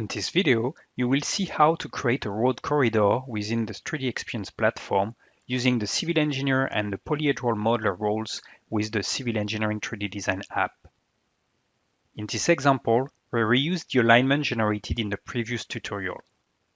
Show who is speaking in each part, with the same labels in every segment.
Speaker 1: In this video, you will see how to create a road corridor within the 3D Experience platform using the Civil Engineer and the Polyhedral Modeler roles with the Civil Engineering 3D Design app. In this example, we reused the alignment generated in the previous tutorial.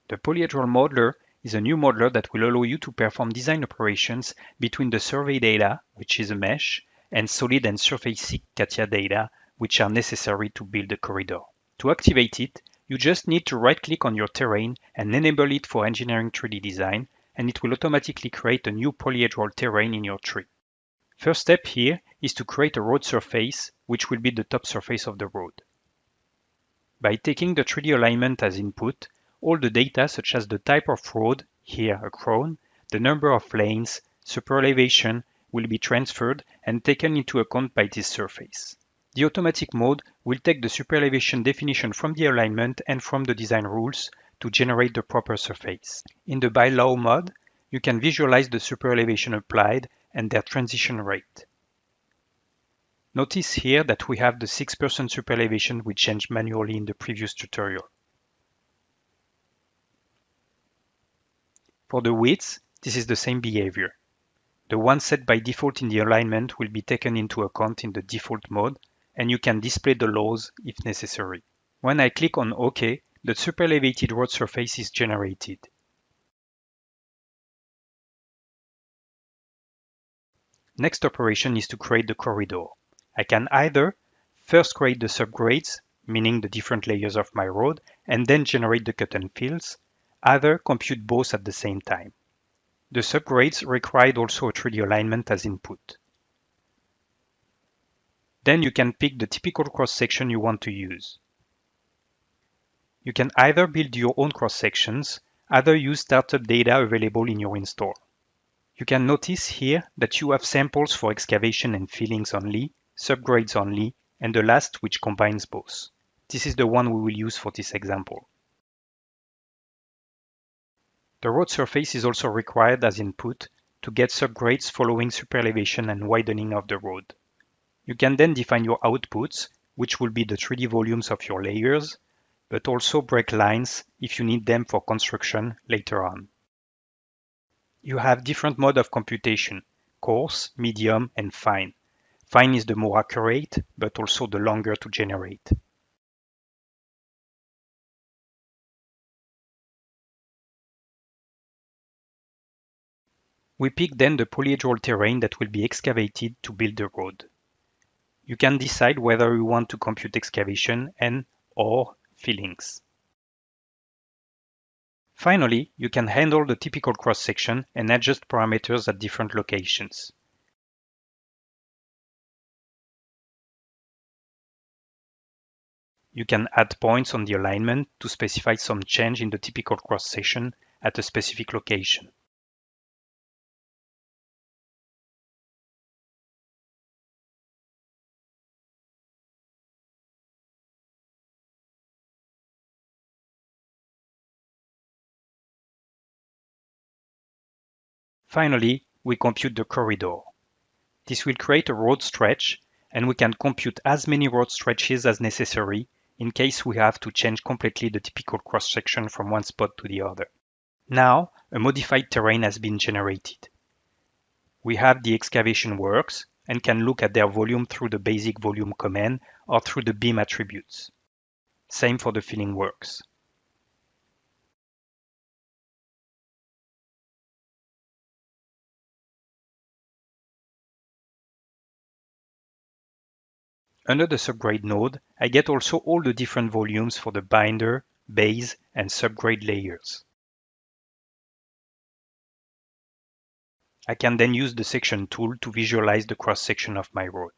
Speaker 1: The Polyhedral Modeler is a new modeler that will allow you to perform design operations between the survey data, which is a mesh, and solid and surface CATIA data, which are necessary to build a corridor. To activate it, you just need to right-click on your terrain and enable it for Engineering 3D Design, and it will automatically create a new polyhedral terrain in your tree. First step here is to create a road surface, which will be the top surface of the road. By taking the 3D alignment as input, all the data such as the type of road, here a crown, the number of lanes, super elevation, will be transferred and taken into account by this surface. The automatic mode will take the super elevation definition from the alignment and from the design rules to generate the proper surface. In the by law mode, you can visualize the super elevation applied and their transition rate. Notice here that we have the 6% super elevation we changed manually in the previous tutorial. For the width, this is the same behavior. The one set by default in the alignment will be taken into account in the default mode, and you can display the laws if necessary. When I click on OK, the super elevated road surface is generated. Next operation is to create the corridor. I can either first create the subgrades, meaning the different layers of my road, and then generate the cut and fills, either compute both at the same time. The subgrades required also a 3D alignment as input. Then you can pick the typical cross-section you want to use. You can either build your own cross-sections, either use startup data available in your install. You can notice here that you have samples for excavation and fillings only, subgrades only, and the last which combines both. This is the one we will use for this example. The road surface is also required as input to get subgrades following super elevation and widening of the road. You can then define your outputs, which will be the 3D volumes of your layers, but also break lines if you need them for construction later on. You have different modes of computation: coarse, medium, and fine. Fine is the more accurate, but also the longer to generate. We pick then the polyhedral terrain that will be excavated to build the road. You can decide whether you want to compute excavation and/or fillings. Finally, you can handle the typical cross-section and adjust parameters at different locations. You can add points on the alignment to specify some change in the typical cross-section at a specific location. Finally, we compute the corridor. This will create a road stretch, and we can compute as many road stretches as necessary in case we have to change completely the typical cross-section from one spot to the other. Now, a modified terrain has been generated. We have the excavation works and can look at their volume through the basic volume command or through the beam attributes. Same for the filling works. Under the subgrade node, I get also all the different volumes for the binder, base, and subgrade layers. I can then use the section tool to visualize the cross-section of my road.